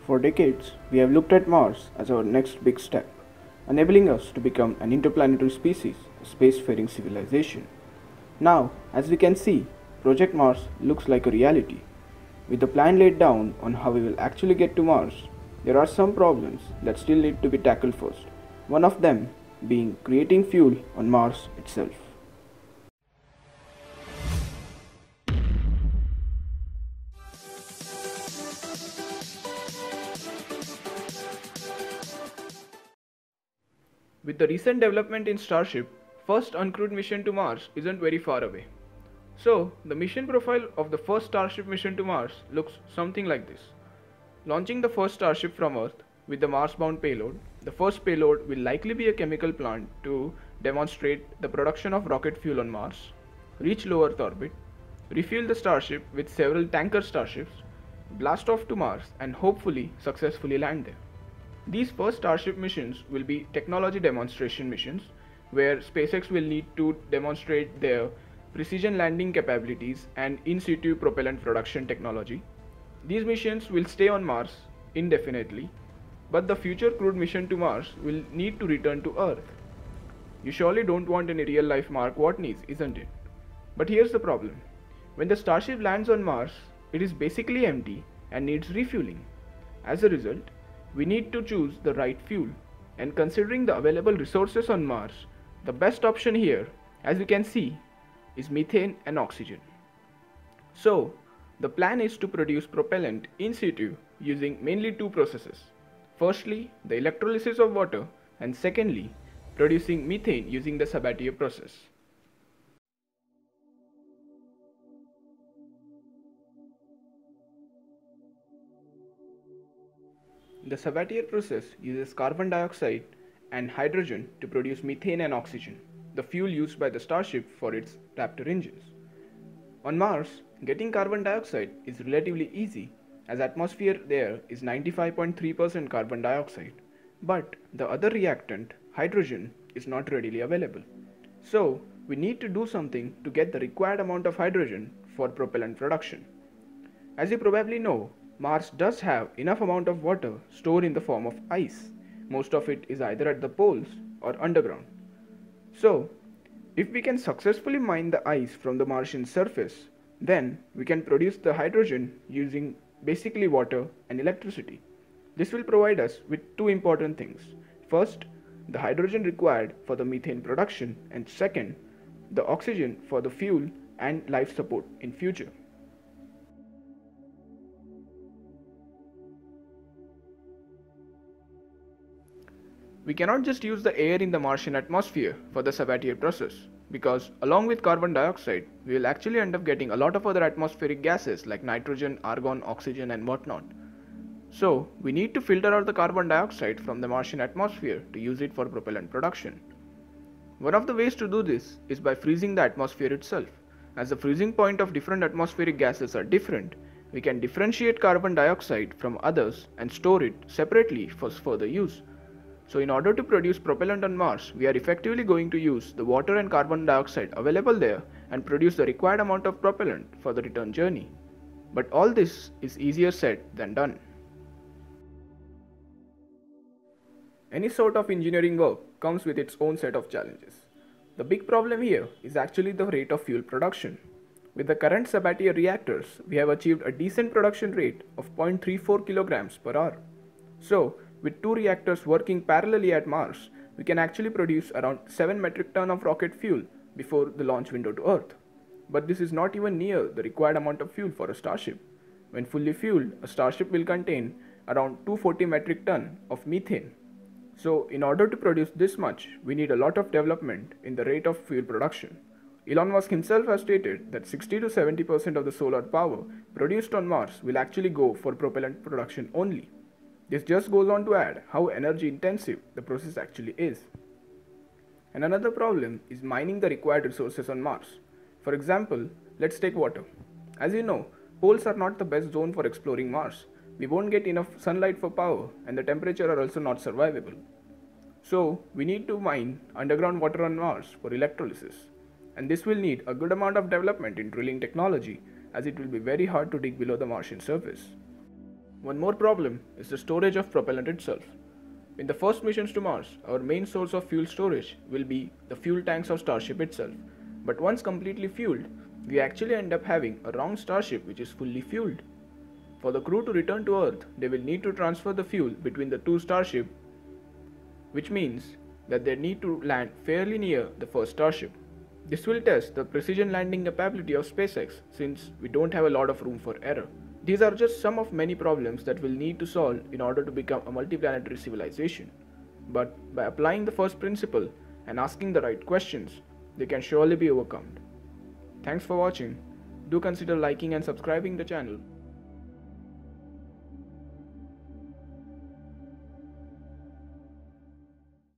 For decades, we have looked at Mars as our next big step, enabling us to become an interplanetary species, a spacefaring civilization. Now, as we can see, Project Mars looks like a reality. With the plan laid down on how we will actually get to Mars, there are some problems that still need to be tackled first. One of them being creating fuel on Mars itself. With the recent development in Starship, first uncrewed mission to Mars isn't very far away. So, the mission profile of the first Starship mission to Mars looks something like this. Launching the first Starship from Earth with the Mars-bound payload, the first payload will likely be a chemical plant to demonstrate the production of rocket fuel on Mars, reach low Earth orbit, refuel the Starship with several tanker Starships, blast off to Mars and hopefully successfully land there. These first Starship missions will be technology demonstration missions where SpaceX will need to demonstrate their precision landing capabilities and in situ propellant production technology. These missions will stay on Mars indefinitely, but the future crewed mission to Mars will need to return to Earth. You surely don't want any real life Mark Watneys, isn't it? But here's the problem. When the Starship lands on Mars, it is basically empty and needs refueling. As a result, we need to choose the right fuel, and considering the available resources on Mars, the best option here, as you can see, is methane and oxygen. So, the plan is to produce propellant in situ using mainly two processes. Firstly, the electrolysis of water, and secondly, producing methane using the Sabatier process. The Sabatier process uses carbon dioxide and hydrogen to produce methane and oxygen, the fuel used by the Starship for its Raptor engines. On Mars, getting carbon dioxide is relatively easy as atmosphere there is 95.3% carbon dioxide, but the other reactant, hydrogen, is not readily available. So, we need to do something to get the required amount of hydrogen for propellant production. As you probably know, Mars does have enough amount of water stored in the form of ice. Most of it is either at the poles or underground. So, if we can successfully mine the ice from the Martian surface, then we can produce the hydrogen using basically water and electricity. This will provide us with two important things. First, the hydrogen required for the methane production, and second, the oxygen for the fuel and life support in future. We cannot just use the air in the Martian atmosphere for the Sabatier process, because along with carbon dioxide, we will actually end up getting a lot of other atmospheric gases like nitrogen, argon, oxygen and whatnot. So, we need to filter out the carbon dioxide from the Martian atmosphere to use it for propellant production. One of the ways to do this is by freezing the atmosphere itself. As the freezing point of different atmospheric gases are different, we can differentiate carbon dioxide from others and store it separately for further use. So in order to produce propellant on Mars, we are effectively going to use the water and carbon dioxide available there and produce the required amount of propellant for the return journey. But all this is easier said than done. Any sort of engineering work comes with its own set of challenges. The big problem here is actually the rate of fuel production. With the current Sabatier reactors, we have achieved a decent production rate of 0.34 kilograms per hour. So, with two reactors working parallelly at Mars, we can actually produce around 7 metric ton of rocket fuel before the launch window to Earth. But this is not even near the required amount of fuel for a Starship. When fully fueled, a Starship will contain around 240 metric ton of methane. So, in order to produce this much, we need a lot of development in the rate of fuel production. Elon Musk himself has stated that 60 to 70% of the solar power produced on Mars will actually go for propellant production only. This just goes on to add how energy intensive the process actually is. And another problem is mining the required resources on Mars. For example, let's take water. As you know, poles are not the best zone for exploring Mars. We won't get enough sunlight for power and the temperature are also not survivable. So, we need to mine underground water on Mars for electrolysis. And this will need a good amount of development in drilling technology as it will be very hard to dig below the Martian surface. One more problem is the storage of propellant itself. In the first missions to Mars, our main source of fuel storage will be the fuel tanks of Starship itself. But once completely fueled, we actually end up having a wrong Starship which is fully fueled. For the crew to return to Earth, they will need to transfer the fuel between the two Starships, which means that they need to land fairly near the first Starship. This will test the precision landing capability of SpaceX since we don't have a lot of room for error. These are just some of many problems that we'll need to solve in order to become a multiplanetary civilization. But by applying the first principle and asking the right questions, they can surely be overcome. Thanks for watching. Do consider liking and subscribing the channel.